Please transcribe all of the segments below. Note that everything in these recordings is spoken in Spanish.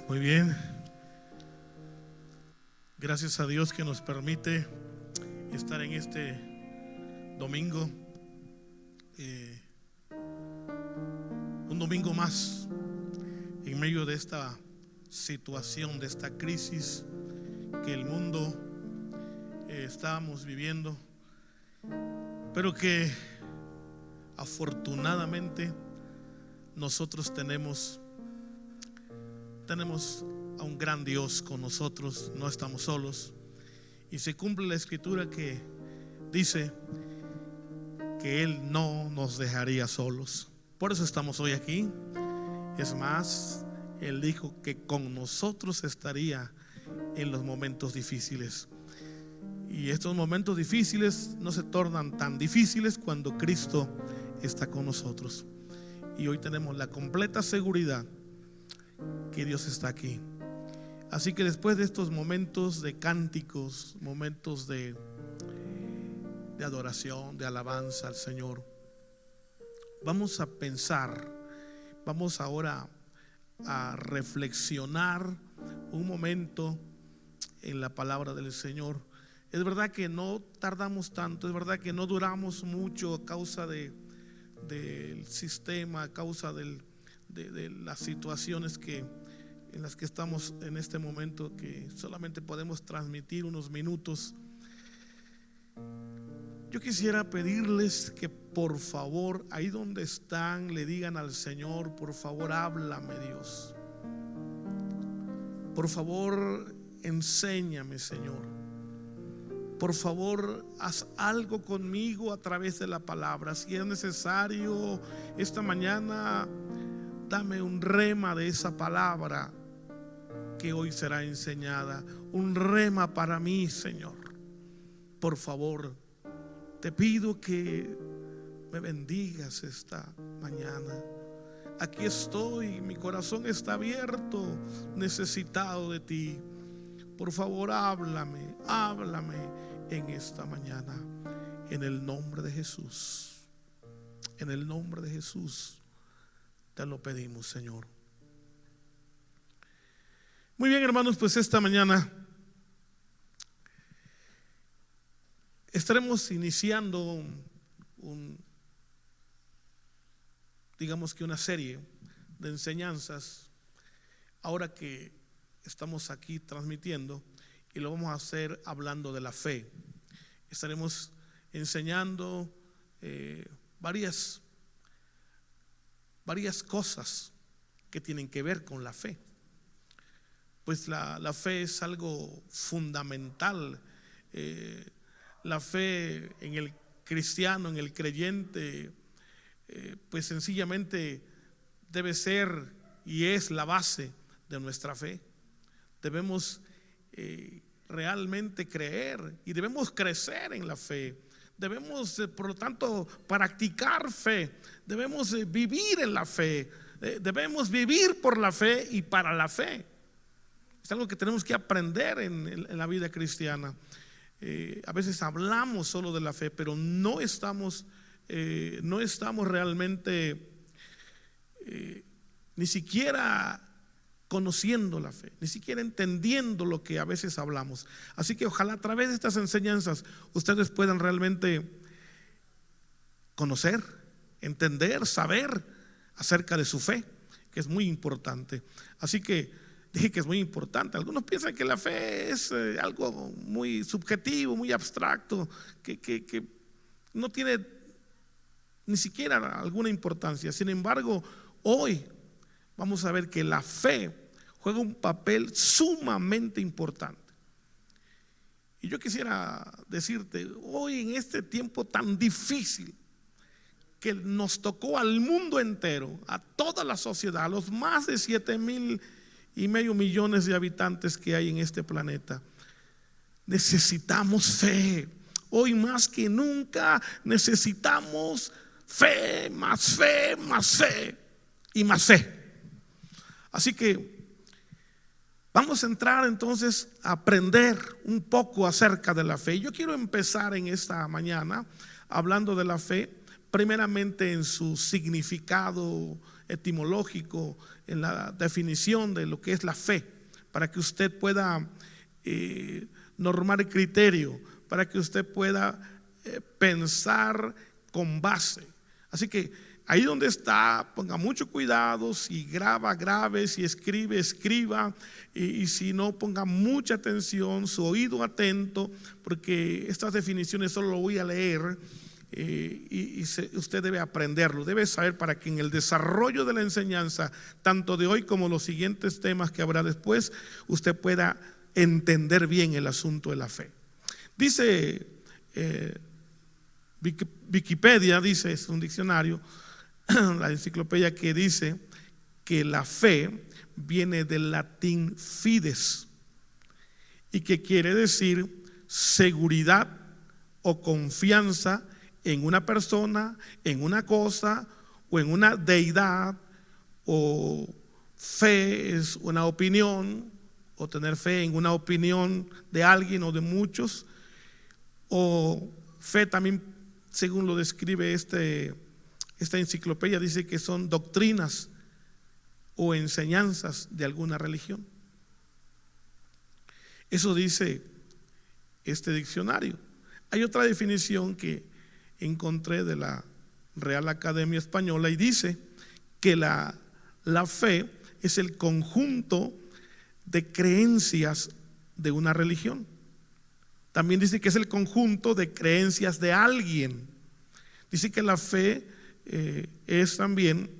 Muy bien. Gracias a Dios que nos permite estar en este domingo. Un domingo más en medio de esta situación, de esta crisis que el mundo estamos viviendo, pero que afortunadamente nosotros tenemos a un gran Dios con nosotros, no estamos solos. Y se cumple la escritura que dice que Él no nos dejaría solos. Por eso estamos hoy aquí. Es más, Él dijo que con nosotros estaría en los momentos difíciles. Y estos momentos difíciles no se tornan tan difíciles cuando Cristo está con nosotros. Y hoy tenemos la completa seguridad que Dios está aquí. Así que después de estos momentos de cánticos, momentos de adoración, de alabanza al Señor, vamos a pensar, vamos ahora a reflexionar un momento en la palabra del Señor. Es verdad que no tardamos tanto, es verdad que no duramos mucho a causa del sistema, a causa de las situaciones en las que estamos en este momento, que solamente podemos transmitir unos minutos. Yo quisiera pedirles que por favor, ahí donde están, le digan al Señor: por favor, háblame, Dios. Por favor, enséñame, Señor. Por favor, haz algo conmigo a través de la palabra. Si es necesario, esta mañana dame un rema de esa palabra que hoy será enseñada. Un rema para mí, Señor. Por favor, te pido que me bendigas esta mañana. Aquí estoy, mi corazón está abierto, necesitado de ti. Por favor, háblame en esta mañana. En el nombre de Jesús. En el nombre de Jesús te lo pedimos, Señor. Muy bien, hermanos, pues esta mañana estaremos iniciando digamos que una serie de enseñanzas, ahora que estamos aquí transmitiendo, y lo vamos a hacer hablando de la fe. Estaremos enseñando varias cosas que tienen que ver con la fe. Pues la fe es algo fundamental. La fe en el cristiano, en el creyente, pues sencillamente debe ser y es la base de nuestra fe. Debemos realmente creer y debemos crecer en la fe. Debemos, por lo tanto, practicar fe. Debemos vivir en la fe. Debemos vivir por la fe y para la fe. Es algo que tenemos que aprender en la vida cristiana. A veces hablamos solo de la fe, pero no estamos realmente ni siquiera conociendo la fe, ni siquiera entendiendo lo que a veces hablamos. Así que ojalá a través de estas enseñanzas ustedes puedan realmente conocer, entender, saber acerca de su fe, que es muy importante. Así que dije que es muy importante. Algunos piensan que la fe es algo muy subjetivo, muy abstracto, que no tiene ni siquiera alguna importancia. Sin embargo, hoy vamos a ver que la fe juega un papel sumamente importante. Y yo quisiera decirte, hoy en este tiempo tan difícil que nos tocó al mundo entero, a toda la sociedad, a los más de 7.5 millones de habitantes que hay en este planeta, necesitamos fe. Hoy más que nunca necesitamos fe, más fe, más fe y más fe. Así que vamos a entrar entonces a aprender un poco acerca de la fe. Yo quiero empezar en esta mañana hablando de la fe, primeramente en su significado etimológico, en la definición de lo que es la fe, para que usted pueda normar el criterio, para que usted pueda pensar con base. Así que ahí donde está, ponga mucho cuidado. Si graba, grabe. Si escribe, escriba. Y si no, ponga mucha atención, su oído atento, porque estas definiciones solo lo voy a leer. Usted debe aprenderlo, debe saber, para que en el desarrollo de la enseñanza, tanto de hoy como los siguientes temas que habrá después, usted pueda entender bien el asunto de la fe. Dice Wikipedia, dice, es un diccionario, la enciclopedia, que dice que la fe viene del latín fides, y que quiere decir seguridad o confianza en una persona, en una cosa o en una deidad. O fe es una opinión, o tener fe en una opinión de alguien o de muchos. O fe también, según lo describe esta enciclopedia, dice que son doctrinas o enseñanzas de alguna religión. Eso dice este diccionario. Hay otra definición que encontré de la Real Academia Española, y dice que la fe es el conjunto de creencias de una religión. También dice que es el conjunto de creencias de alguien. Dice que la fe es también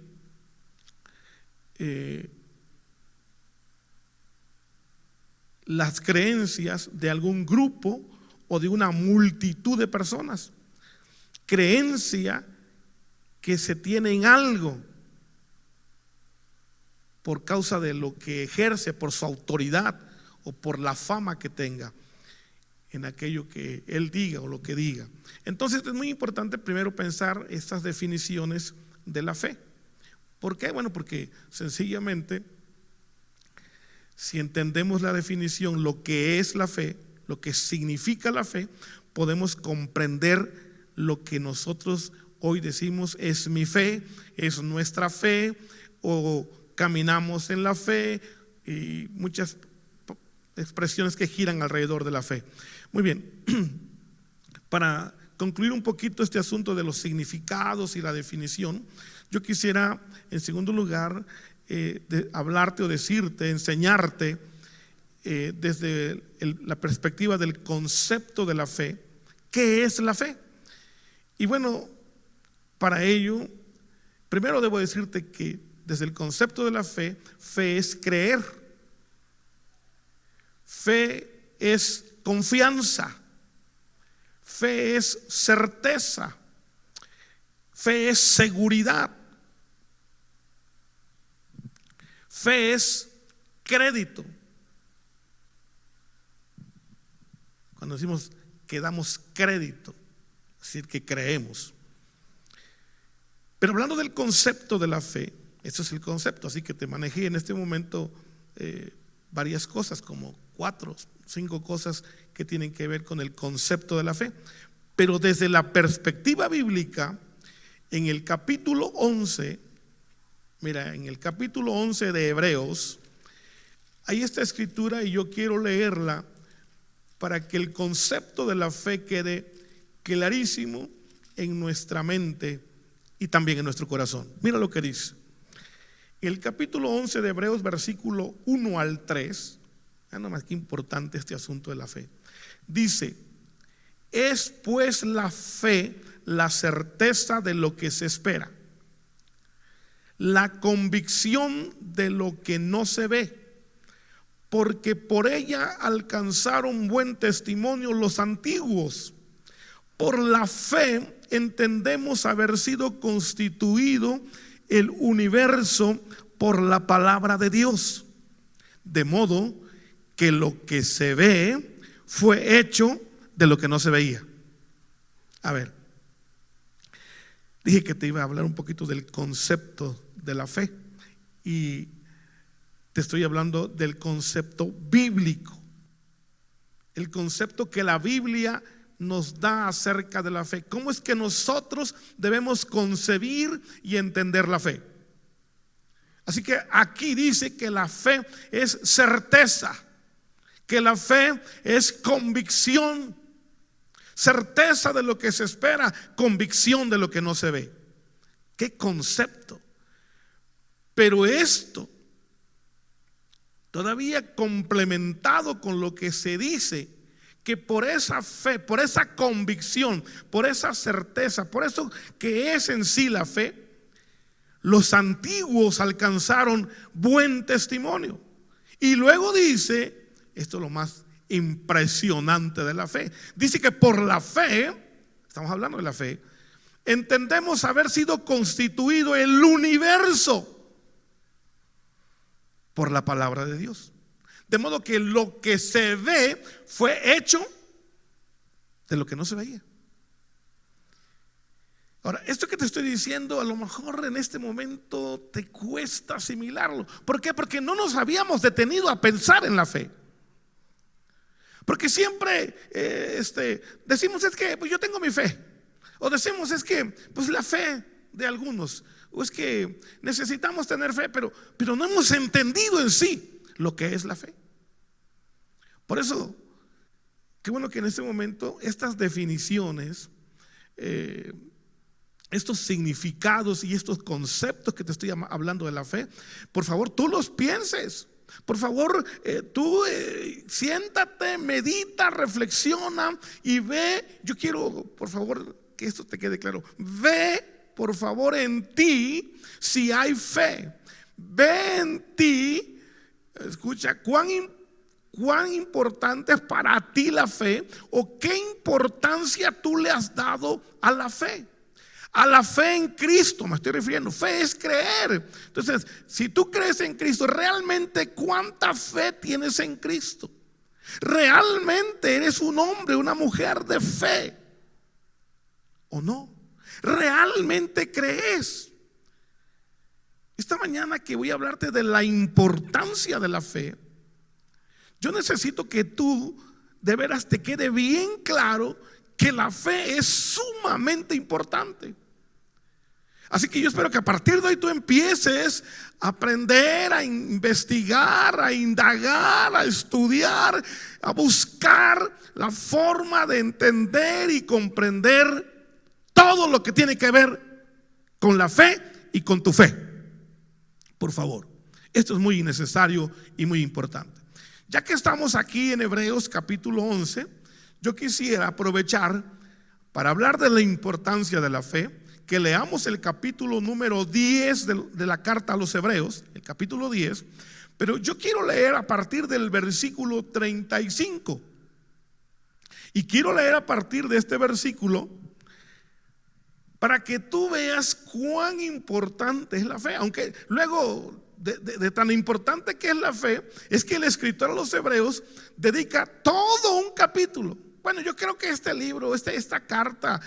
las creencias de algún grupo o de una multitud de personas. Creencia que se tiene en algo por causa de lo que ejerce, por su autoridad o por la fama que tenga en aquello que él diga o lo que diga. Entonces es muy importante primero pensar estas definiciones de la fe. ¿Por qué? Bueno, porque sencillamente, si entendemos la definición, lo que es la fe, lo que significa la fe, podemos comprender lo que nosotros hoy decimos es mi fe, es nuestra fe, o caminamos en la fe, y muchas expresiones que giran alrededor de la fe. Muy bien, para concluir un poquito este asunto de los significados y la definición, yo quisiera, en segundo lugar, hablarte o decirte, enseñarte desde la perspectiva del concepto de la fe, ¿qué es la fe? Y bueno, para ello, primero debo decirte que desde el concepto de la fe, fe es creer, fe es confianza, fe es certeza, fe es seguridad, fe es crédito. Cuando decimos que damos crédito, es decir, que creemos. Pero hablando del concepto de la fe, eso es el concepto, así que te manejé en este momento varias cosas, como 4 o 5 cosas que tienen que ver con el concepto de la fe. Pero desde la perspectiva bíblica, en el capítulo 11, mira, en el capítulo 11 de Hebreos, hay esta escritura y yo quiero leerla para que el concepto de la fe quede clarísimo en nuestra mente y también en nuestro corazón. Mira lo que dice el capítulo 11 de Hebreos, versículo 1 al 3. Nada más que importante este asunto de la fe. Dice: es pues la fe la certeza de lo que se espera, la convicción de lo que no se ve, porque por ella alcanzaron buen testimonio los antiguos. Por la fe entendemos haber sido constituido el universo por la palabra de Dios, de modo que lo que se ve fue hecho de lo que no se veía. A ver, dije que te iba a hablar un poquito del concepto de la fe y te estoy hablando del concepto bíblico, el concepto que la Biblia nos da acerca de la fe. ¿Cómo es que nosotros debemos concebir y entender la fe? Así que aquí dice que la fe es certeza, que la fe es convicción, certeza de lo que se espera, convicción de lo que no se ve. ¿Qué concepto? Pero esto todavía complementado con lo que se dice, que por esa fe, por esa convicción, por esa certeza, por eso que es en sí la fe, los antiguos alcanzaron buen testimonio. Y luego dice, esto es lo más impresionante de la fe, dice que por la fe, estamos hablando de la fe, entendemos haber sido constituido el universo por la palabra de Dios. De modo que lo que se ve fue hecho de lo que no se veía. Ahora, esto que te estoy diciendo, a lo mejor en este momento te cuesta asimilarlo. ¿Por qué? Porque no nos habíamos detenido a pensar en la fe. Porque siempre decimos es que pues yo tengo mi fe. O decimos es que pues la fe de algunos. O es que necesitamos tener fe, pero no hemos entendido en sí lo que es la fe. Por eso, qué bueno que en este momento estas definiciones, estos significados y estos conceptos que te estoy hablando de la fe, por favor tú los pienses. Por favor tú siéntate, medita, reflexiona y ve. Yo quiero por favor que esto te quede claro. Ve por favor en ti si hay fe. Ve en ti, escucha, cuán importante es para ti la fe, o qué importancia tú le has dado a la fe. A la fe en Cristo me estoy refiriendo. Fe es creer. Entonces, si tú crees en Cristo, realmente ¿cuánta fe tienes en Cristo? ¿Realmente eres un hombre, una mujer de fe o no? ¿Realmente crees? Esta mañana que voy a hablarte de la importancia de la fe, yo necesito que tú de veras te quede bien claro que la fe es sumamente importante. Así que yo espero que a partir de hoy tú empieces a aprender, a investigar, a indagar, a estudiar, a buscar la forma de entender y comprender todo lo que tiene que ver con la fe y con tu fe. Por favor, esto es muy necesario y muy importante. Ya que estamos aquí en Hebreos capítulo 11, yo quisiera aprovechar para hablar de la importancia de la fe, que leamos el capítulo número 10 de la carta a los Hebreos, el capítulo 10, pero yo quiero leer a partir del versículo 35. Y quiero leer a partir de este versículo para que tú veas cuán importante es la fe. Aunque luego de tan importante que es la fe, es que el escritor a los Hebreos dedica todo un capítulo. Bueno, yo creo que este libro, esta carta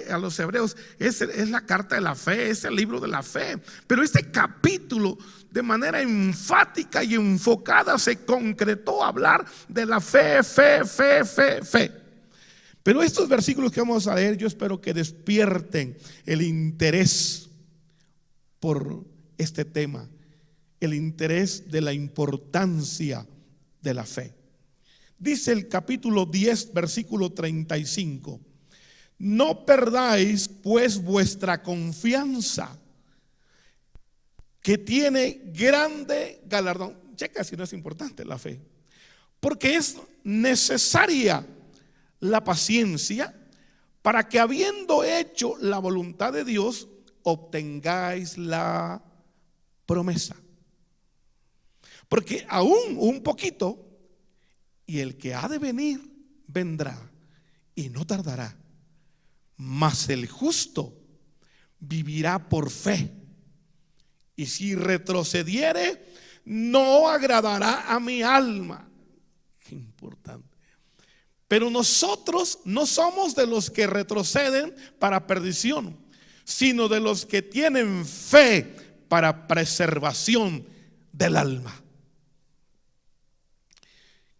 a los Hebreos es la carta de la fe, es el libro de la fe. Pero este capítulo, de manera enfática y enfocada, se concretó a hablar de la fe. Pero estos versículos que vamos a leer, yo espero que despierten el interés por este tema, el interés de la importancia de la fe. Dice el capítulo 10, versículo 35: no perdáis pues vuestra confianza, que tiene grande galardón. Checa si no es importante la fe, porque es necesaria la paciencia, para que habiendo hecho la voluntad de Dios, obtengáis la promesa. Porque aún un poquito, y el que ha de venir vendrá y no tardará, mas el justo vivirá por fe, y si retrocediere, no agradará a mi alma. Qué importante. Pero nosotros no somos de los que retroceden para perdición, sino de los que tienen fe para preservación del alma.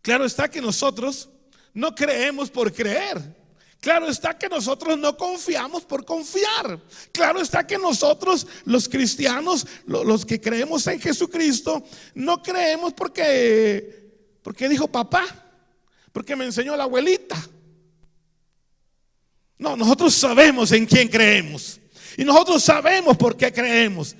Claro está que nosotros no creemos por creer, Claro está que nosotros no confiamos por confiar. Claro está que nosotros, los cristianos, los que creemos en Jesucristo, no creemos porque dijo papá, porque me enseñó la abuelita. No, nosotros sabemos en quién creemos. Y nosotros sabemos por qué creemos.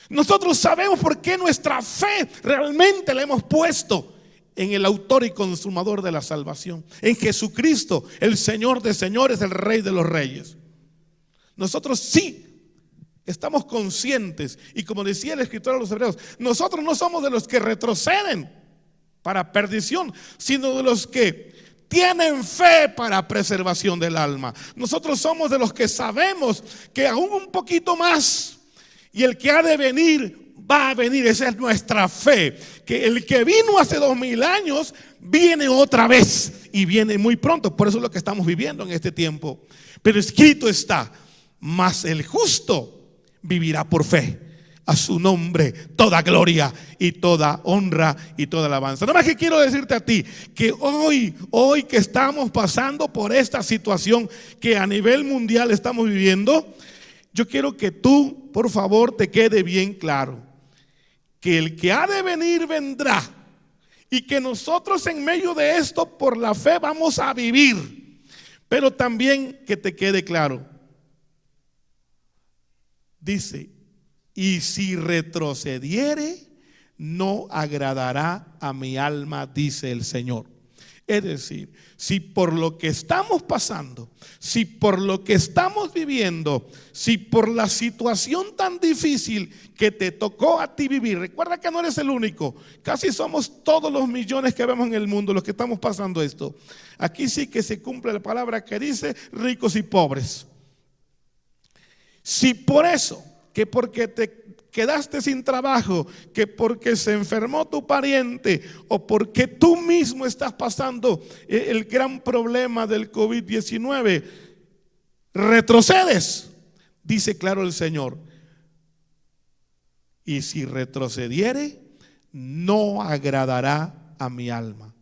Nosotros sabemos por qué nuestra fe realmente la hemos puesto en el autor y consumador de la salvación, en Jesucristo, el Señor de señores, el Rey de los reyes. Nosotros sí estamos conscientes, y como decía el escritor a los hebreos, nosotros no somos de los que retroceden para perdición, sino de los que tienen fe para preservación del alma. Nosotros somos de los que sabemos que aún un poquito más, y el que ha de venir va a venir. Esa es nuestra fe, que el que vino hace 2000 años viene otra vez, y viene muy pronto. Por eso es lo que estamos viviendo en este tiempo. Pero escrito está: mas el justo vivirá por fe. A su nombre toda gloria y toda honra y toda alabanza. Nada más que quiero decirte a ti que hoy que estamos pasando por esta situación que a nivel mundial estamos viviendo, yo quiero que tú, por favor, te quede bien claro que el que ha de venir vendrá, y que nosotros en medio de esto por la fe vamos a vivir. Pero también que te quede claro, dice: y si retrocediere, no agradará a mi alma, dice el Señor. Es decir, si por lo que estamos pasando, si por lo que estamos viviendo, si por la situación tan difícil que te tocó a ti vivir, recuerda que no eres el único, casi somos todos los millones que vemos en el mundo los que estamos pasando esto. Aquí sí que se cumple la palabra que dice ricos y pobres. Si por eso, que porque te quedaste sin trabajo, que porque se enfermó tu pariente, o porque tú mismo estás pasando el gran problema del COVID-19, retrocedes, dice claro el Señor: y si retrocediere, no agradará a mi alma.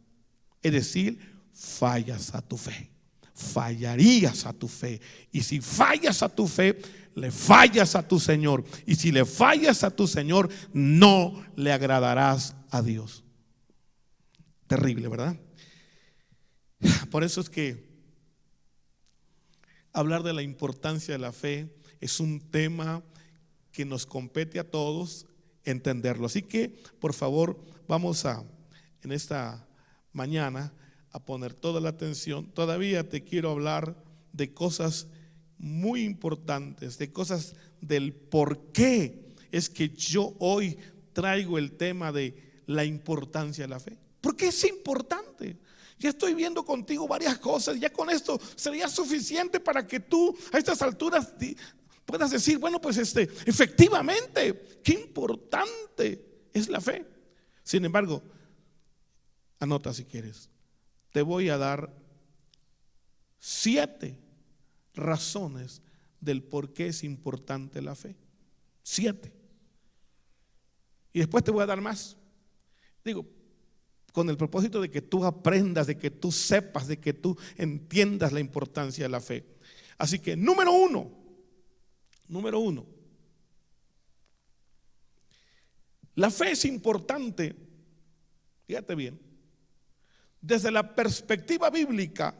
Es decir, fallas a tu fe, fallarías a tu fe. Y si fallas a tu fe, le fallas a tu Señor. Y si le fallas a tu Señor, no le agradarás a Dios. Terrible, ¿verdad? Por eso es que hablar de la importancia de la fe es un tema que nos compete a todos entenderlo. Así que, por favor, vamos en esta mañana a poner toda la atención. Todavía te quiero hablar de cosas muy importantes, de cosas del por qué es que yo hoy traigo el tema de la importancia de la fe. ¿Por qué es importante? Ya estoy viendo contigo varias cosas. Ya con esto sería suficiente para que tú a estas alturas puedas decir: bueno, pues efectivamente, qué importante es la fe. Sin embargo, anota si quieres. Te voy a dar 7 razones del por qué es importante la fe. 7. Y después te voy a dar más. Digo, con el propósito de que tú aprendas, de que tú sepas, de que tú entiendas la importancia de la fe. Así que número uno, la fe es importante, fíjate bien, desde la perspectiva bíblica.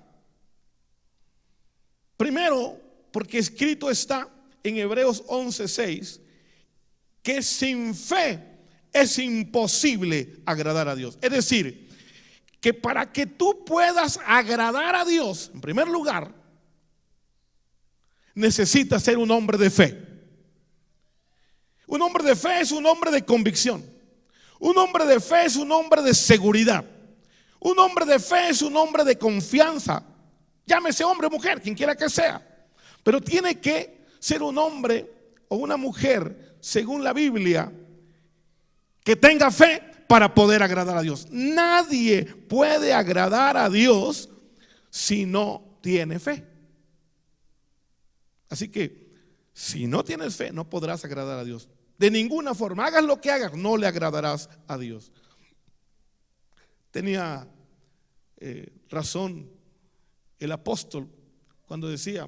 Primero, porque escrito está en Hebreos 11:6 que sin fe es imposible agradar a Dios. Es decir, que para que tú puedas agradar a Dios, en primer lugar, necesitas ser un hombre de fe. Un hombre de fe es un hombre de convicción. Un hombre de fe es un hombre de seguridad. Un hombre de fe es un hombre de confianza. Llámese hombre o mujer, quien quiera que sea. Pero tiene que ser un hombre o una mujer, según la Biblia, que tenga fe para poder agradar a Dios. Nadie puede agradar a Dios si no tiene fe. Así que si no tienes fe, no podrás agradar a Dios. De ninguna forma, hagas lo que hagas, no le agradarás a Dios. Tenía razón el apóstol cuando decía: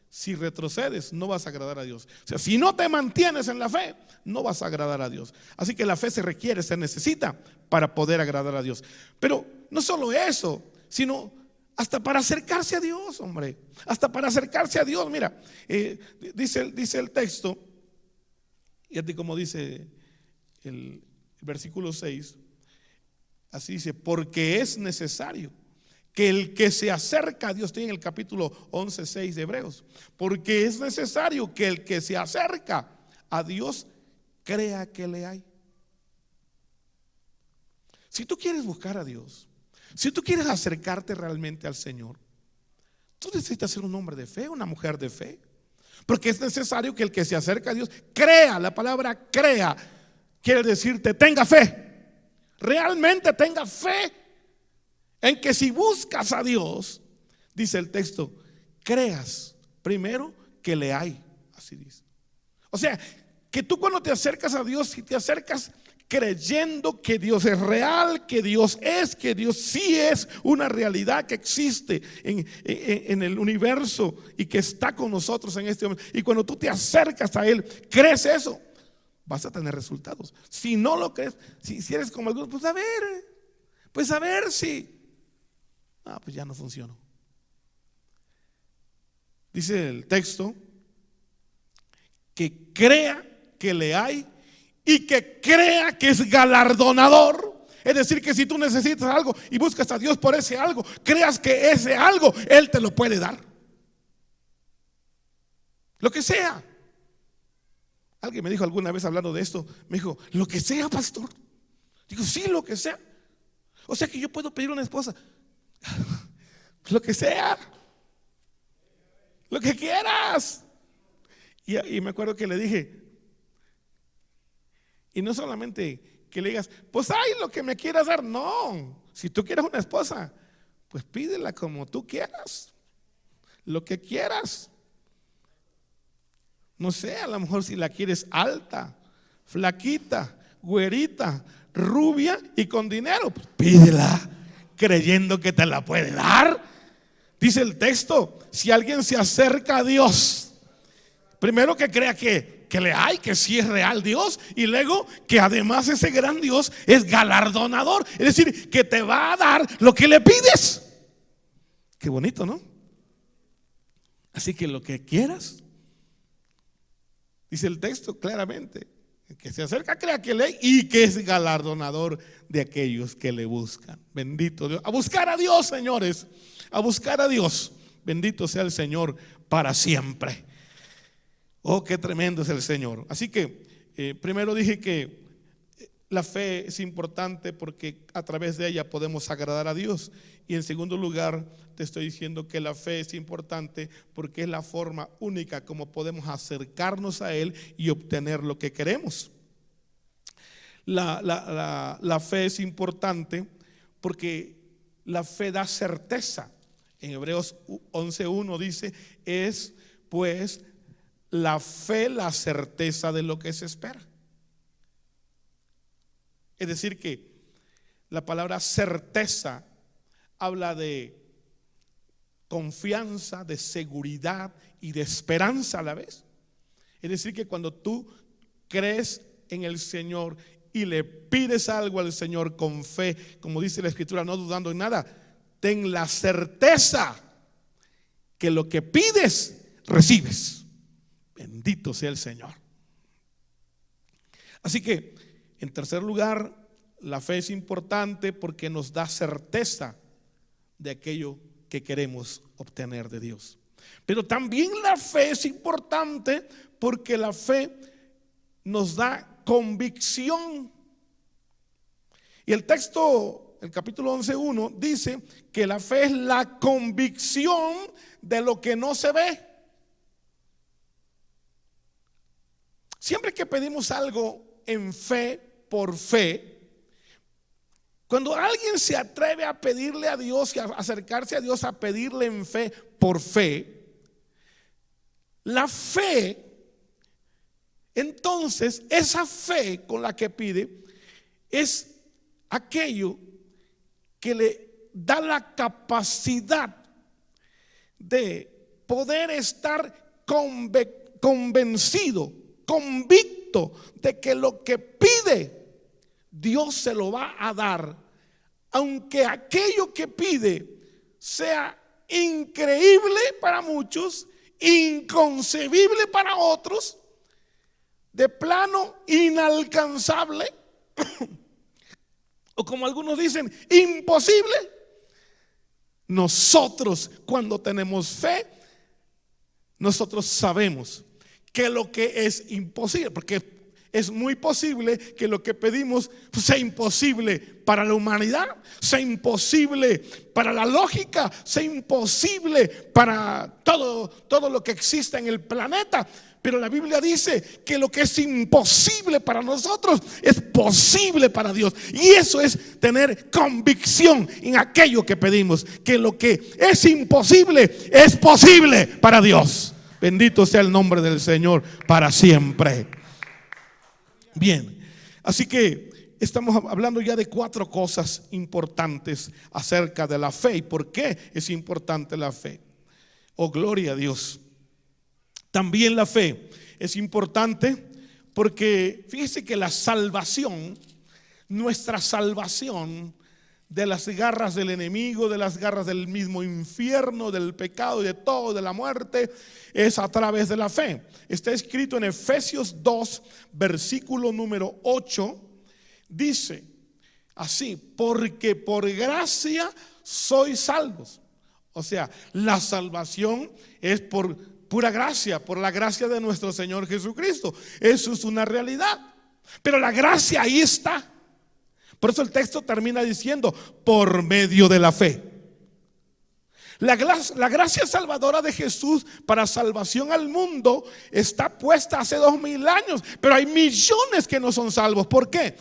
si retrocedes, no vas a agradar a Dios. O sea, si no te mantienes en la fe, no vas a agradar a Dios. Así que la fe se requiere, se necesita para poder agradar a Dios. Pero no solo eso, sino hasta para acercarse a Dios, hombre. Hasta para acercarse a Dios. Mira, dice el texto, y así como dice el versículo 6, así dice: porque es necesario que el que se acerca a Dios, estoy en el capítulo 11:6 de Hebreos, porque es necesario que el que se acerca a Dios crea que le hay. Si tú quieres buscar a Dios, si tú quieres acercarte realmente al Señor, tú necesitas ser un hombre de fe, una mujer de fe, porque es necesario que el que se acerca a Dios crea. La palabra crea quiere decirte: tenga fe, realmente tenga fe en que si buscas a Dios, dice el texto, creas primero que le hay. Así dice. O sea, que tú cuando te acercas a Dios, si te acercas creyendo que Dios es real, que Dios sí es una realidad que existe en el universo y que está con nosotros en este momento, y cuando tú te acercas a Él, crees eso, vas a tener resultados. Si no lo crees, si eres como algunos, pues a ver si pues ya no funcionó. Dice el texto que crea que le hay y que crea que es galardonador. Es decir, que si tú necesitas algo y buscas a Dios por ese algo, creas que ese algo Él te lo puede dar, lo que sea. Alguien me dijo alguna vez hablando de esto, me dijo: lo que sea, pastor. Digo: sí, lo que sea. O sea que yo puedo pedir una esposa, lo que sea, lo que quieras. Y me acuerdo que le dije, y no solamente que le digas: pues ay, lo que me quieras dar. No, si tú quieres una esposa, pues pídela como tú quieras, lo que quieras. No sé, a lo mejor si la quieres alta, flaquita, güerita, rubia y con dinero, pues pídela creyendo que te la puede dar. Dice el texto: si alguien se acerca a Dios, primero que crea que le hay, que sí es real Dios, y luego que además ese gran Dios es galardonador, es decir, que te va a dar lo que le pides. Qué bonito, ¿no? Así que lo que quieras, dice el texto claramente: el que se acerca crea que le hay y que es galardonador de aquellos que le buscan. Bendito Dios. A buscar a Dios, señores, a buscar a Dios. Bendito sea el Señor para siempre. Oh, qué tremendo es el Señor. Así que primero dije que la fe es importante porque a través de ella podemos agradar a Dios. Y en segundo lugar, te estoy diciendo que la fe es importante porque es la forma única como podemos acercarnos a Él y obtener lo que queremos. La fe es importante porque la fe da certeza. En Hebreos 11:1 dice: es pues la fe la certeza de lo que se espera. Es decir, que la palabra certeza habla de confianza, de seguridad y de esperanza a la vez. Es decir, que cuando tú crees en el Señor y le pides algo al Señor con fe, como dice la Escritura, no dudando en nada, ten la certeza que lo que pides, recibes. Bendito sea el Señor. Así que, en tercer lugar, la fe es importante porque nos da certeza de aquello que queremos obtener de Dios. Pero también la fe es importante porque la fe nos da convicción. Y el texto, el capítulo 11:1 dice que la fe es la convicción de lo que no se ve. Siempre que pedimos algo en fe, por fe, cuando alguien se atreve a pedirle a Dios y a acercarse a Dios a pedirle en fe, por fe, la fe, entonces esa fe con la que pide es aquello que le da la capacidad de poder estar convencido, convicto de que lo que pide, Dios se lo va a dar, aunque aquello que pide sea increíble para muchos, inconcebible para otros, de plano inalcanzable, o como algunos dicen, imposible. Nosotros, cuando tenemos fe, nosotros sabemos que lo que es imposible, porque es muy posible que lo que pedimos sea imposible para la humanidad, sea imposible para la lógica, sea imposible para todo lo que existe en el planeta. Pero la Biblia dice que lo que es imposible para nosotros es posible para Dios. Y eso es tener convicción en aquello que pedimos, que lo que es imposible es posible para Dios. Bendito sea el nombre del Señor para siempre. Bien, así que estamos hablando ya de 4 cosas importantes acerca de la fe. ¿Y por qué es importante la fe? Oh, gloria a Dios. También la fe es importante porque fíjese que la salvación, nuestra salvación de las garras del enemigo, de las garras del mismo infierno, del pecado y de todo, de la muerte, es a través de la fe. Está escrito en Efesios 2, versículo número 8, dice así: porque por gracia sois salvos. O sea, la salvación es por pura gracia, por la gracia de nuestro Señor Jesucristo. Eso es una realidad, pero la gracia ahí está. Por eso el texto termina diciendo: por medio de la fe. La gracia salvadora de Jesús para salvación al mundo está puesta hace 2000 años, pero hay millones que no son salvos. ¿Por qué?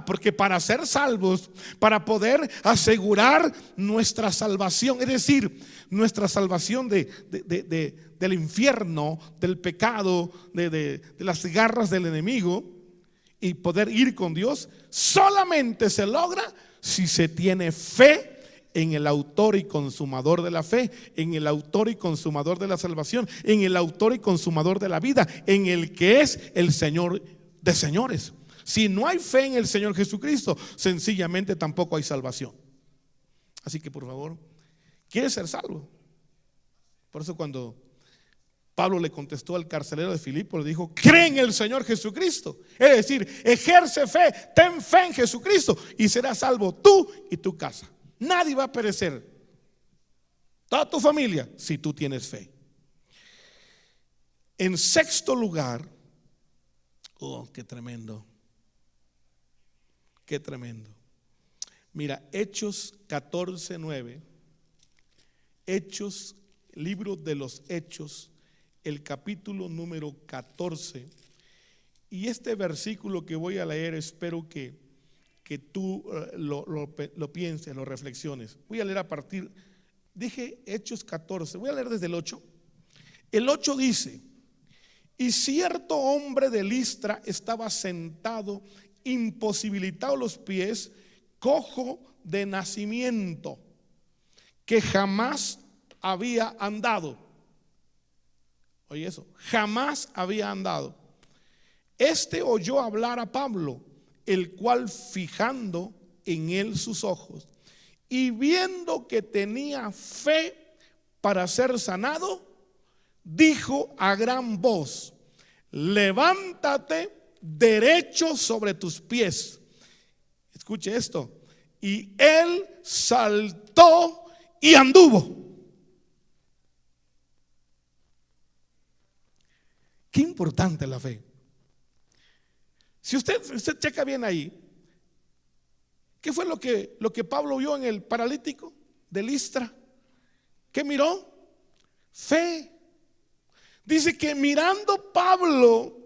Porque para ser salvos, para poder asegurar nuestra salvación, es decir, nuestra salvación del infierno, del pecado, de las garras del enemigo, y poder ir con Dios, solamente se logra si se tiene fe en el autor y consumador de la fe, en el autor y consumador de la salvación, en el autor y consumador de la vida, en el que es el Señor de señores. Si no hay fe en el Señor Jesucristo, sencillamente tampoco hay salvación. Así que por favor, ¿quieres ser salvo? Por eso cuando Pablo le contestó al carcelero de Filipo, le dijo: cree en el Señor Jesucristo. Es decir, ejerce fe, ten fe en Jesucristo y serás salvo tú y tu casa. Nadie va a perecer, toda tu familia, si tú tienes fe. En sexto lugar, oh, qué tremendo, qué tremendo. Mira, Hechos 14:9, Hechos, libro de los Hechos, el capítulo número 14. Y este versículo que voy a leer, espero que tú lo pienses, lo reflexiones. Voy a leer a partir, dije Hechos 14, voy a leer desde el 8. El 8 dice: y cierto hombre de Listra estaba sentado, imposibilitado los pies, cojo de nacimiento, que jamás había andado. Oye eso, jamás había andado. Este oyó hablar a Pablo, el cual, fijando en él sus ojos y viendo que tenía fe para ser sanado, dijo a gran voz: levántate derecho sobre tus pies. Escuche esto. Y él saltó y anduvo. Qué importante la fe. Si usted checa bien ahí, ¿qué fue lo que Pablo vio en el paralítico de Listra? ¿Qué miró? Fe. Dice que mirando Pablo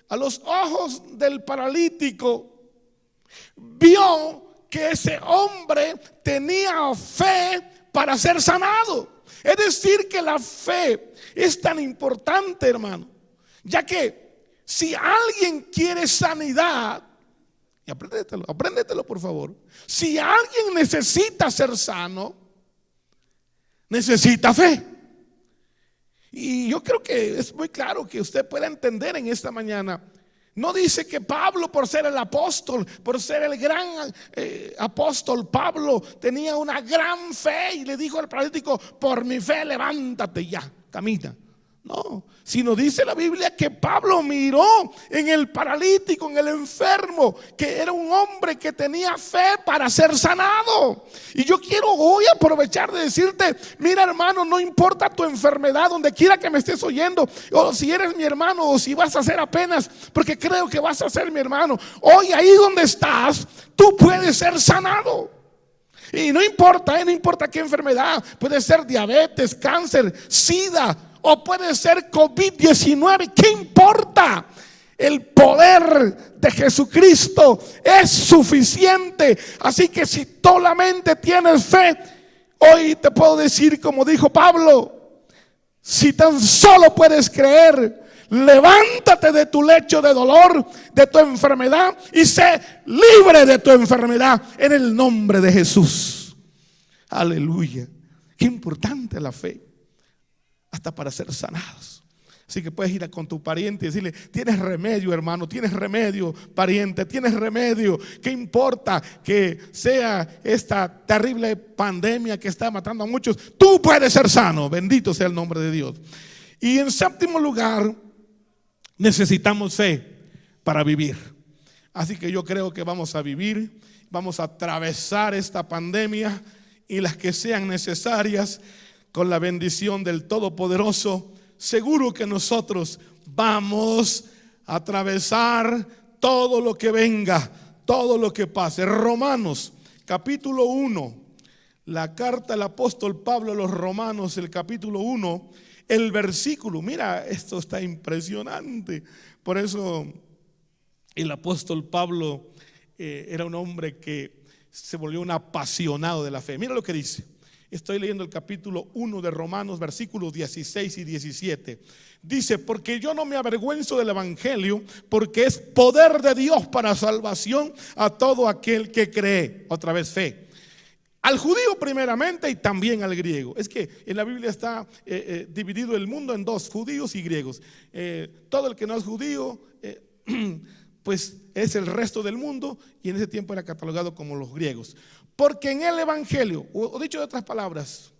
a los ojos del paralítico, vio que ese hombre tenía fe para ser sanado. Es decir, que la fe es tan importante, hermano, ya que si alguien quiere sanidad, y apréndetelo por favor, si alguien necesita ser sano, necesita fe. Y yo creo que es muy claro que usted pueda entender en esta mañana. No dice que Pablo, por ser el apóstol, por ser el gran apóstol, Pablo tenía una gran fe y le dijo al paralítico: por mi fe levántate ya, camina. No, sino dice la Biblia que Pablo miró en el paralítico, en el enfermo, que era un hombre que tenía fe para ser sanado. Y yo quiero hoy aprovechar de decirte: mira, hermano, no importa tu enfermedad, donde quiera que me estés oyendo, o si eres mi hermano o si vas a ser apenas, porque creo que vas a ser mi hermano, hoy ahí donde estás, tú puedes ser sanado. Y no importa qué enfermedad, puede ser diabetes, cáncer, SIDA, o puede ser COVID-19, ¿qué importa? El poder de Jesucristo es suficiente. Así que si solamente tienes fe, hoy te puedo decir, como dijo Pablo: si tan solo puedes creer, levántate de tu lecho de dolor, de tu enfermedad, y sé libre de tu enfermedad en el nombre de Jesús. Aleluya. Qué importante la fe, hasta para ser sanados. Así que puedes ir con tu pariente y decirle: tienes remedio, hermano, tienes remedio, pariente, tienes remedio. ¿Qué importa que sea esta terrible pandemia que está matando a muchos? Tú puedes ser sano, bendito sea el nombre de Dios. Y en séptimo lugar, necesitamos fe para vivir. Así que yo creo que vamos a vivir, vamos a atravesar esta pandemia y las que sean necesarias, con la bendición del Todopoderoso. Seguro que nosotros vamos a atravesar todo lo que venga, todo lo que pase. Romanos capítulo 1, la carta del apóstol Pablo a los Romanos, el capítulo 1, el versículo, mira, esto está impresionante. Por eso el apóstol Pablo era un hombre que se volvió un apasionado de la fe. Mira lo que dice. Estoy leyendo el capítulo 1 de Romanos, versículos 16 y 17. Dice: porque yo no me avergüenzo del evangelio, porque es poder de Dios para salvación a todo aquel que cree. Otra vez, fe. Al judío primeramente y también al griego. Es que en la Biblia está dividido el mundo en dos: judíos y griegos. Todo el que no es judío pues es el resto del mundo, y en ese tiempo era catalogado como los griegos. Porque en el evangelio, o dicho de otras palabras,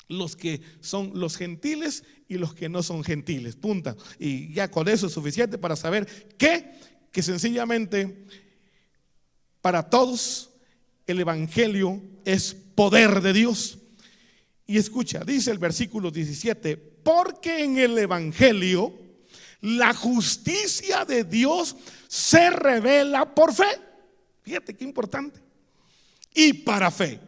los que son los gentiles y los que no son gentiles, punta. Y ya con eso es suficiente para saber que sencillamente para todos el evangelio es poder de Dios. Y escucha, dice el versículo 17: porque en el evangelio la justicia de Dios se revela por fe. Fíjate qué importante. Y para fe.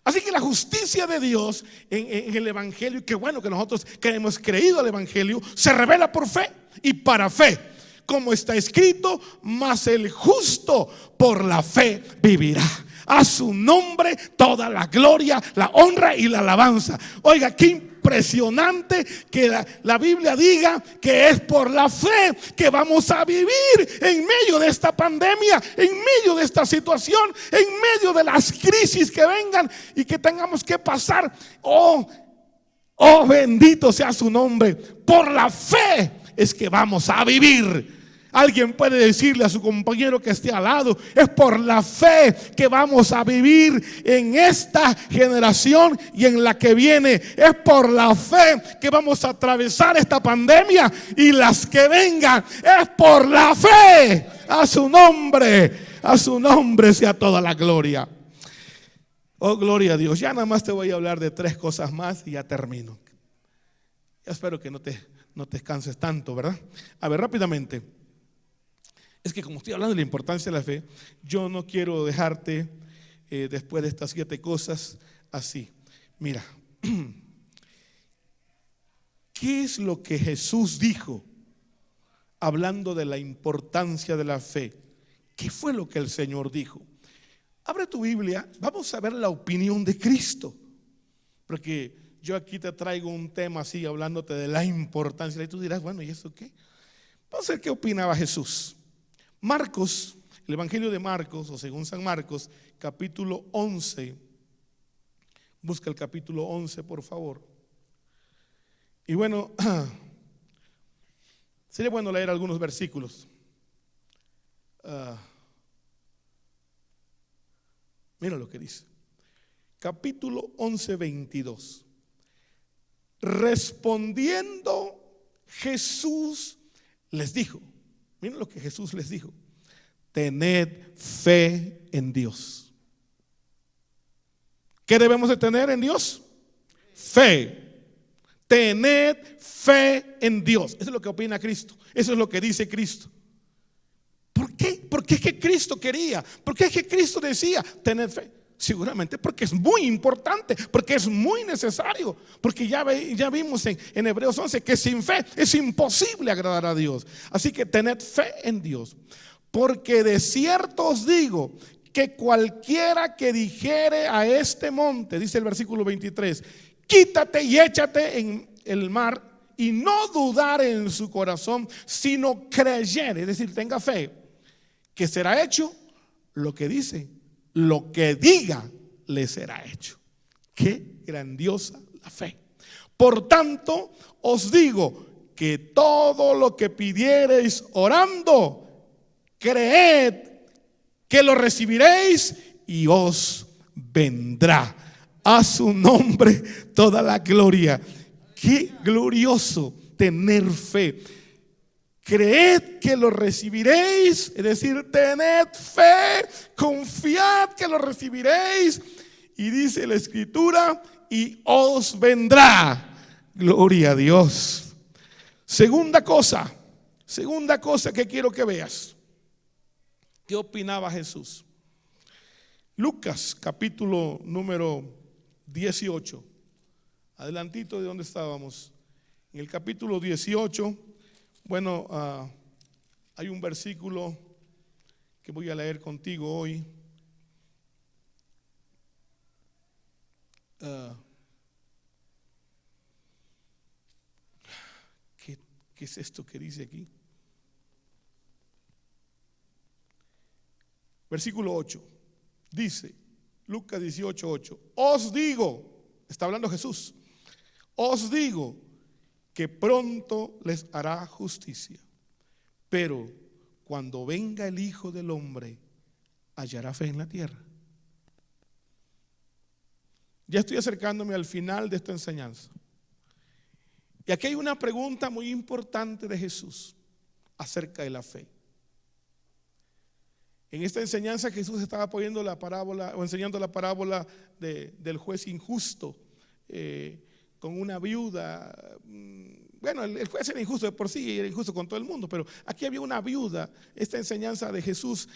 Así que la justicia de Dios en el evangelio, y qué bueno que nosotros que hemos creído al evangelio, se revela por fe y para fe. Como está escrito: mas el justo por la fe vivirá. A su nombre toda la gloria, la honra y la alabanza. Oiga, qué impresionante que la Biblia diga que es por la fe que vamos a vivir en medio de esta pandemia, en medio de esta situación, en medio de las crisis que vengan y que tengamos que pasar. Oh, bendito sea su nombre. Por la fe es que vamos a vivir. Alguien puede decirle a su compañero que esté al lado: es por la fe que vamos a vivir en esta generación y en la que viene. Es por la fe que vamos a atravesar esta pandemia y las que vengan. Es por la fe. A su nombre sea toda la gloria. Oh, gloria a Dios. Ya nada más te voy a hablar de 3 cosas más y ya termino. Ya espero que no te canses tanto, ¿verdad? A ver, rápidamente. Es que como estoy hablando de la importancia de la fe, yo no quiero dejarte después de estas 7 cosas así. Mira, ¿qué es lo que Jesús dijo hablando de la importancia de la fe? ¿Qué fue lo que el Señor dijo? Abre tu Biblia, vamos a ver la opinión de Cristo. Porque yo aquí te traigo un tema así, hablándote de la importancia. Y tú dirás: bueno, ¿y eso qué? Vamos a ver qué opinaba Jesús. Marcos, el Evangelio de Marcos, o según San Marcos, capítulo 11. Busca el capítulo 11, por favor. Y bueno, sería bueno leer algunos versículos. Mira lo que dice. Capítulo 11, 22. Respondiendo Jesús les dijo. Miren lo que Jesús les dijo: tened fe en Dios. ¿Qué debemos de tener en Dios? Fe. Tened fe en Dios. Eso es lo que opina Cristo. Eso es lo que dice Cristo. ¿Por qué? Porque es que Cristo quería. Porque es que Cristo decía tened fe. Seguramente porque es muy importante, porque es muy necesario, porque ya vimos en Hebreos 11 que sin fe es imposible agradar a Dios. Así que tened fe en Dios. Porque de cierto os digo que cualquiera que dijere a este monte, dice el versículo 23, quítate y échate en el mar, y no dudar en su corazón, sino creyere, es decir, tenga fe, que será hecho lo que dice, lo que diga le será hecho. Qué grandiosa la fe. Por tanto os digo que todo lo que pidiereis orando, creed que lo recibiréis y os vendrá. A su nombre toda la gloria. Qué glorioso tener fe. Creed que lo recibiréis, es decir, tened fe, confiad que lo recibiréis. Y dice la Escritura, y os vendrá. Gloria a Dios. Segunda cosa que quiero que veas. ¿Qué opinaba Jesús? Lucas capítulo número 18. Adelantito de donde estábamos. En el capítulo 18, bueno, hay un versículo que voy a leer contigo hoy. ¿Qué es esto que dice aquí? Versículo 8. Dice, Lucas 18, 8. Os digo, está hablando Jesús, os digo que pronto les hará justicia, pero cuando venga el Hijo del Hombre, hallará fe en la tierra. Ya estoy acercándome al final de esta enseñanza. Y aquí hay una pregunta muy importante de Jesús acerca de la fe. En esta enseñanza Jesús estaba poniendo la parábola o enseñando la parábola del juez injusto con una viuda. Bueno, el juez era injusto de por sí, era injusto con todo el mundo, pero aquí había una viuda. Esta enseñanza de Jesús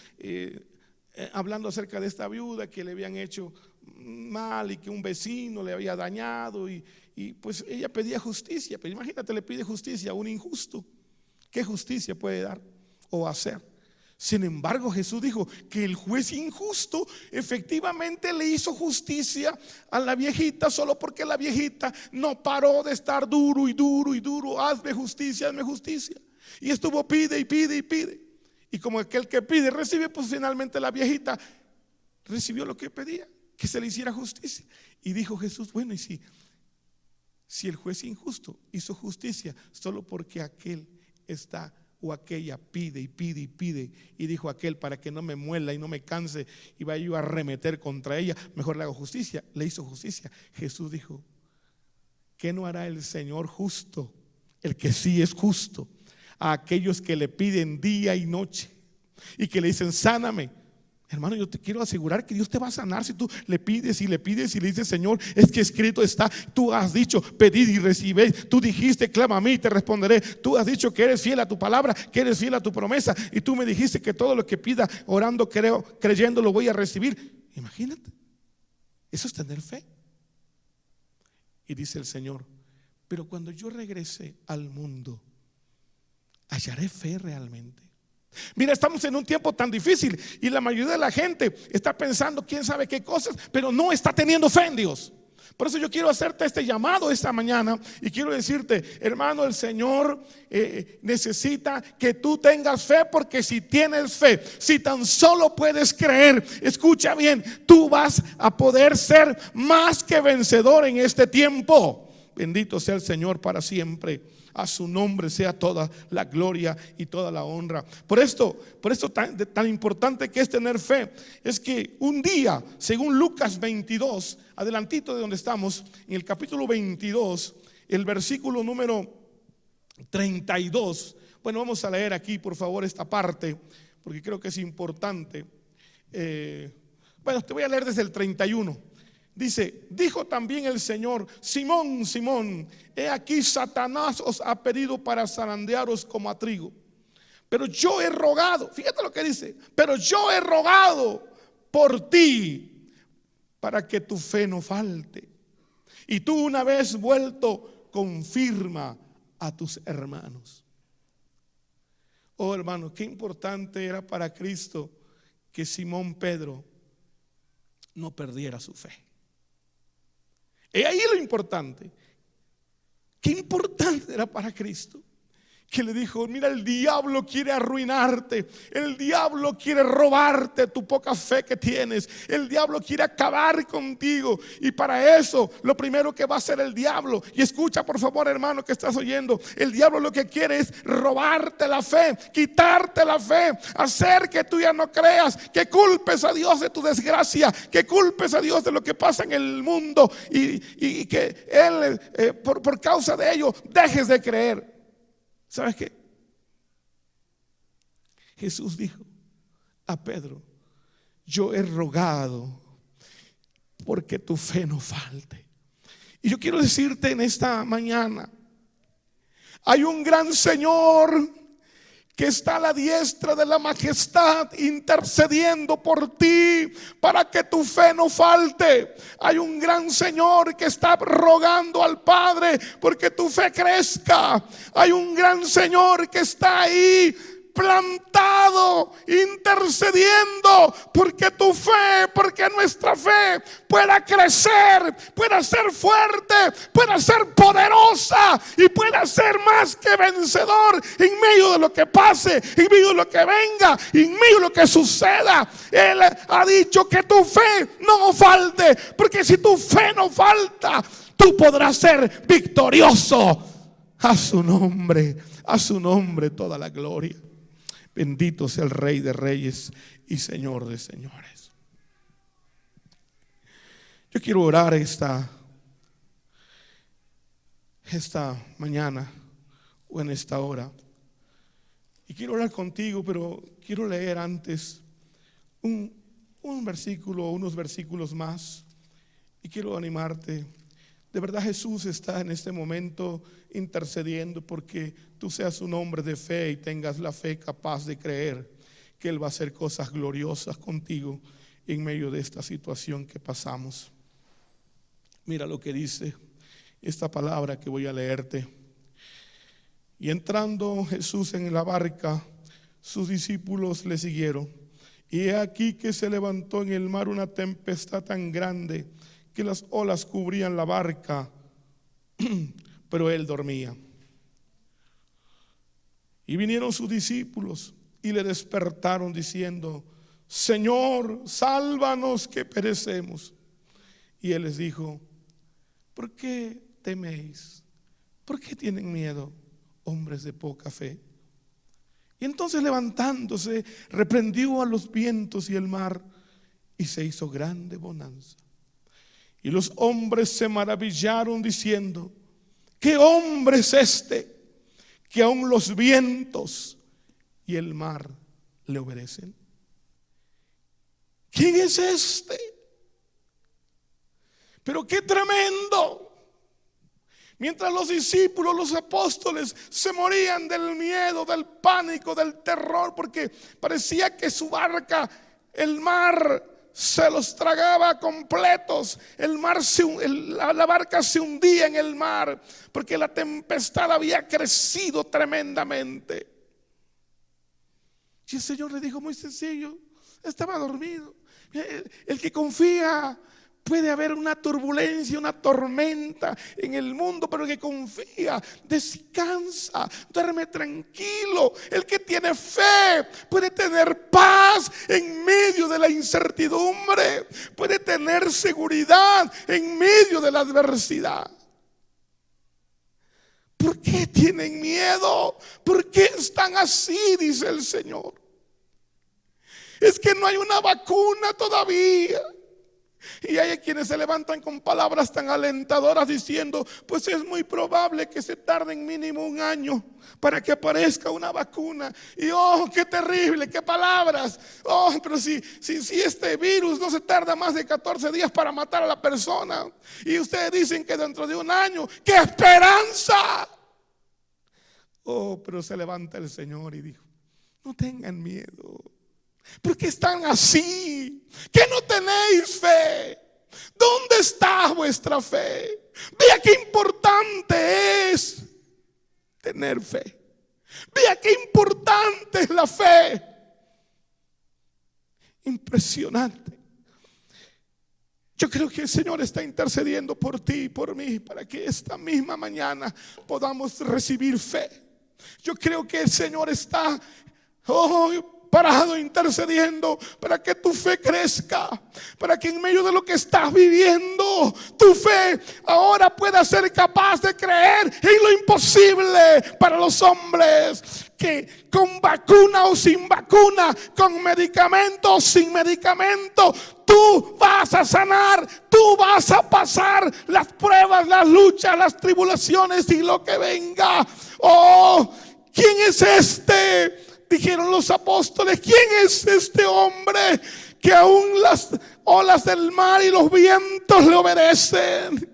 hablando acerca de esta viuda que le habían hecho mal y que un vecino le había dañado y pues ella pedía justicia. Pero imagínate, le pide justicia a un injusto. ¿Qué justicia puede dar o hacer? Sin embargo, Jesús dijo que el juez injusto efectivamente le hizo justicia a la viejita, solo porque la viejita no paró de estar duro y duro y duro. Hazme justicia, hazme justicia. Y estuvo pide y pide y pide. Y como aquel que pide recibe, pues finalmente la viejita recibió lo que pedía, que se le hiciera justicia. Y dijo Jesús, bueno, y si el juez injusto hizo justicia solo porque aquel está o aquella pide y pide y pide, y dijo aquel, para que no me muela y no me canse y vaya yo a arremeter contra ella, mejor le hago justicia. Le hizo justicia. Jesús dijo, ¿qué no hará el Señor justo, el que sí es justo, a aquellos que le piden día y noche y que le dicen sáname? Hermano, yo te quiero asegurar que Dios te va a sanar si tú le pides y le pides y le dices, Señor, es que escrito está, tú has dicho, pedid y recibiréis, tú dijiste, clama a mí y te responderé, tú has dicho que eres fiel a tu palabra, que eres fiel a tu promesa, y tú me dijiste que todo lo que pida orando, creyendo, lo voy a recibir. Imagínate, eso es tener fe. Y dice el Señor, pero cuando yo regrese al mundo, ¿hallaré fe realmente? Mira, estamos en un tiempo tan difícil y la mayoría de la gente está pensando quién sabe qué cosas, pero no está teniendo fe en Dios. Por eso yo quiero hacerte este llamado esta mañana y quiero decirte, hermano, el Señor necesita que tú tengas fe, porque si tienes fe, si tan solo puedes creer, escucha bien, tú vas a poder ser más que vencedor en este tiempo. Bendito sea el Señor para siempre. A su nombre sea toda la gloria y toda la honra. Por esto tan importante que es tener fe, es que un día, según Lucas 22, adelantito de donde estamos, en el capítulo 22, el versículo número 32. Bueno, vamos a leer aquí por favor esta parte, porque creo que es importante. Bueno, te voy a leer desde el 31. Dice: dijo también el Señor: Simón, Simón, he aquí Satanás os ha pedido para zarandearos como a trigo, pero yo he rogado, fíjate lo que dice, pero yo he rogado por ti para que tu fe no falte, y tú, una vez vuelto, confirma a tus hermanos. Oh hermano, qué importante era para Cristo que Simón Pedro no perdiera su fe. Y ahí lo importante. Qué importante era para Cristo, que le dijo: mira, el diablo quiere arruinarte, el diablo quiere robarte tu poca fe que tienes, el diablo quiere acabar contigo, y para eso lo primero que va a hacer el diablo, y escucha por favor hermano que estás oyendo, el diablo lo que quiere es robarte la fe, quitarte la fe, hacer que tú ya no creas, que culpes a Dios de tu desgracia, que culpes a Dios de lo que pasa en el mundo, y que Él por causa de ello dejes de creer. ¿Sabes qué? Jesús dijo a Pedro: yo he rogado porque tu fe no falte. Y yo quiero decirte en esta mañana, hay un gran Señor que está a la diestra de la majestad intercediendo por ti para que tu fe no falte. Hay un gran Señor que está rogando al Padre porque tu fe crezca. Hay un gran Señor que está ahí plantado, intercediendo porque tu fe, porque nuestra fe pueda crecer, pueda ser fuerte, pueda ser poderosa y pueda ser más que vencedor en medio de lo que pase, en medio de lo que venga, en medio de lo que suceda. Él ha dicho que tu fe no falte, porque si tu fe no falta, tú podrás ser victorioso. A su nombre toda la gloria. Bendito sea el Rey de Reyes y Señor de Señores. Yo quiero orar esta mañana o en esta hora. Y quiero orar contigo, pero quiero leer antes un versículo, unos versículos más. Y quiero animarte. De verdad Jesús está en este momento intercediendo porque tú seas un hombre de fe y tengas la fe capaz de creer que Él va a hacer cosas gloriosas contigo en medio de esta situación que pasamos. Mira lo que dice esta palabra que voy a leerte. Y entrando Jesús en la barca, sus discípulos le siguieron. Y he aquí que se levantó en el mar una tempestad tan grande que las olas cubrían la barca, pero él dormía. Y vinieron sus discípulos y le despertaron diciendo: Señor, sálvanos que perecemos. Y él les dijo: ¿por qué teméis? ¿Por qué tienen miedo, hombres de poca fe? Y entonces levantándose, reprendió a los vientos y el mar, y se hizo grande bonanza. Y los hombres se maravillaron diciendo: ¿qué hombre es este que aun los vientos y el mar le obedecen? ¿Quién es este? Pero qué tremendo. Mientras los discípulos, los apóstoles se morían del miedo, del pánico, del terror, porque parecía que su barca, el mar se los tragaba completos. La barca se hundía en el mar porque la tempestad había crecido tremendamente. Y el Señor le dijo muy sencillo: estaba dormido. El que confía, puede haber una turbulencia, una tormenta en el mundo, pero el que confía descansa, duerme tranquilo. El que tiene fe puede tener paz en medio de la incertidumbre, puede tener seguridad en medio de la adversidad. ¿Por qué tienen miedo? ¿Por qué están así? Dice el Señor. Es que no hay una vacuna todavía. Y hay quienes se levantan con palabras tan alentadoras diciendo: pues es muy probable que se tarden mínimo 1 año para que aparezca una vacuna. Y oh, qué terrible, qué palabras. Oh, pero si este virus no se tarda más de 14 días para matar a la persona, y ustedes dicen que dentro de 1 año, ¡qué esperanza! Oh, pero se levanta el Señor y dijo: no tengan miedo. ¿Por qué están así? ¿Que no tenéis fe? ¿Dónde está vuestra fe? Vea qué importante es tener fe. Vea qué importante es la fe. Impresionante. Yo creo que el Señor está intercediendo por ti y por mí para que esta misma mañana podamos recibir fe. Yo creo que el Señor está parado intercediendo para que tu fe crezca, para que en medio de lo que estás viviendo, tu fe ahora pueda ser capaz de creer en lo imposible para los hombres. Que con vacuna o sin vacuna, con medicamento o sin medicamento, tú vas a sanar, tú vas a pasar las pruebas, las luchas, las tribulaciones y lo que venga. Oh, ¿quién es este? Dijeron los apóstoles: ¿quién es este hombre que aún las olas del mar y los vientos le obedecen?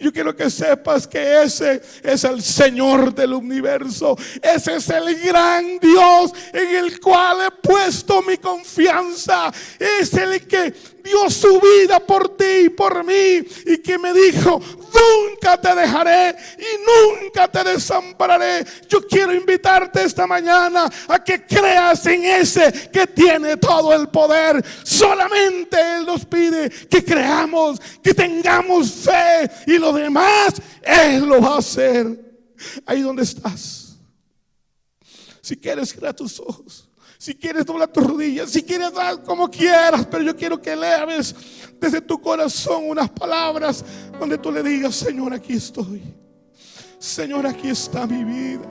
Yo quiero que sepas que ese es el Señor del universo. Ese es el gran Dios en el cual he puesto mi confianza. Es el que dio su vida por ti y por mí, y que me dijo: nunca te dejaré y nunca te desampararé. Yo quiero invitarte esta mañana a que creas en ese que tiene todo el poder. Solamente Él nos pide que creamos, que tengamos fe, y lo demás Él lo va a hacer. Ahí donde estás, si quieres, cierra tus ojos. Si quieres, dobla tus rodillas. Si quieres, dar como quieras. Pero yo quiero que leas desde tu corazón unas palabras donde tú le digas: Señor, aquí estoy. Señor, aquí está mi vida.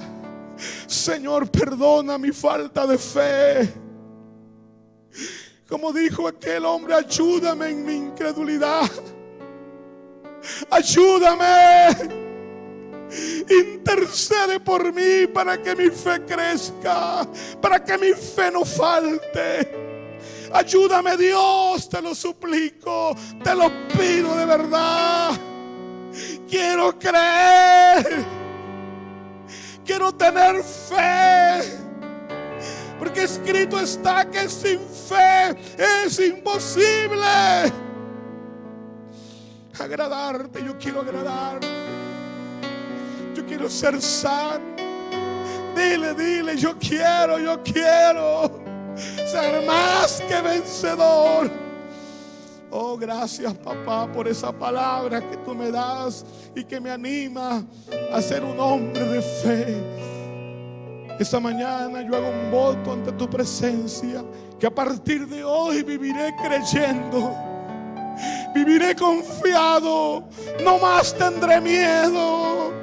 Señor, perdona mi falta de fe. Como dijo aquel hombre: ayúdame en mi incredulidad. Ayúdame. Intercede por mí para que mi fe crezca, para que mi fe no falte. Ayúdame, Dios, te lo suplico, te lo pido de verdad. Quiero creer, quiero tener fe, porque escrito está que sin fe es imposible agradarte. Yo quiero agradarte. Yo quiero ser sano. Dile: yo quiero ser más que vencedor. Oh, gracias, papá, por esa palabra que tú me das y que me anima a ser un hombre de fe. Esta mañana yo hago un voto ante tu presencia, que a partir de hoy viviré creyendo, viviré confiado, no más tendré miedo,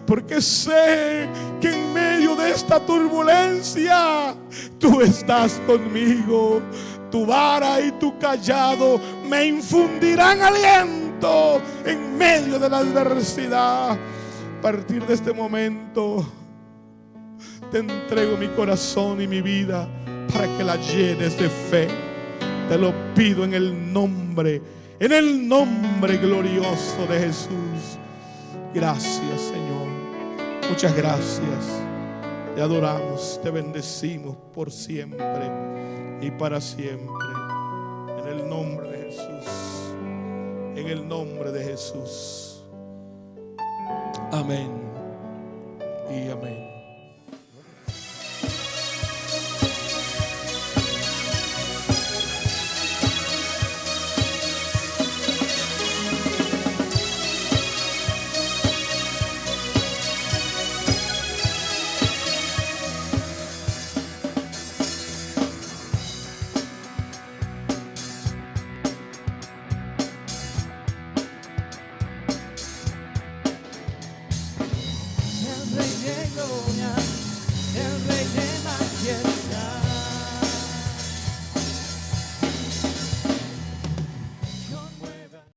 porque sé que en medio de esta turbulencia tú estás conmigo. Tu vara y tu cayado me infundirán aliento en medio de la adversidad. A partir de este momento te entrego mi corazón y mi vida para que la llenes de fe. Te lo pido en el nombre glorioso de Jesús. Gracias, Señor. Muchas gracias. Te adoramos, te bendecimos por siempre y para siempre. En el nombre de Jesús. En el nombre de Jesús. Amén y amén. el Rey de Gloria, el Rey de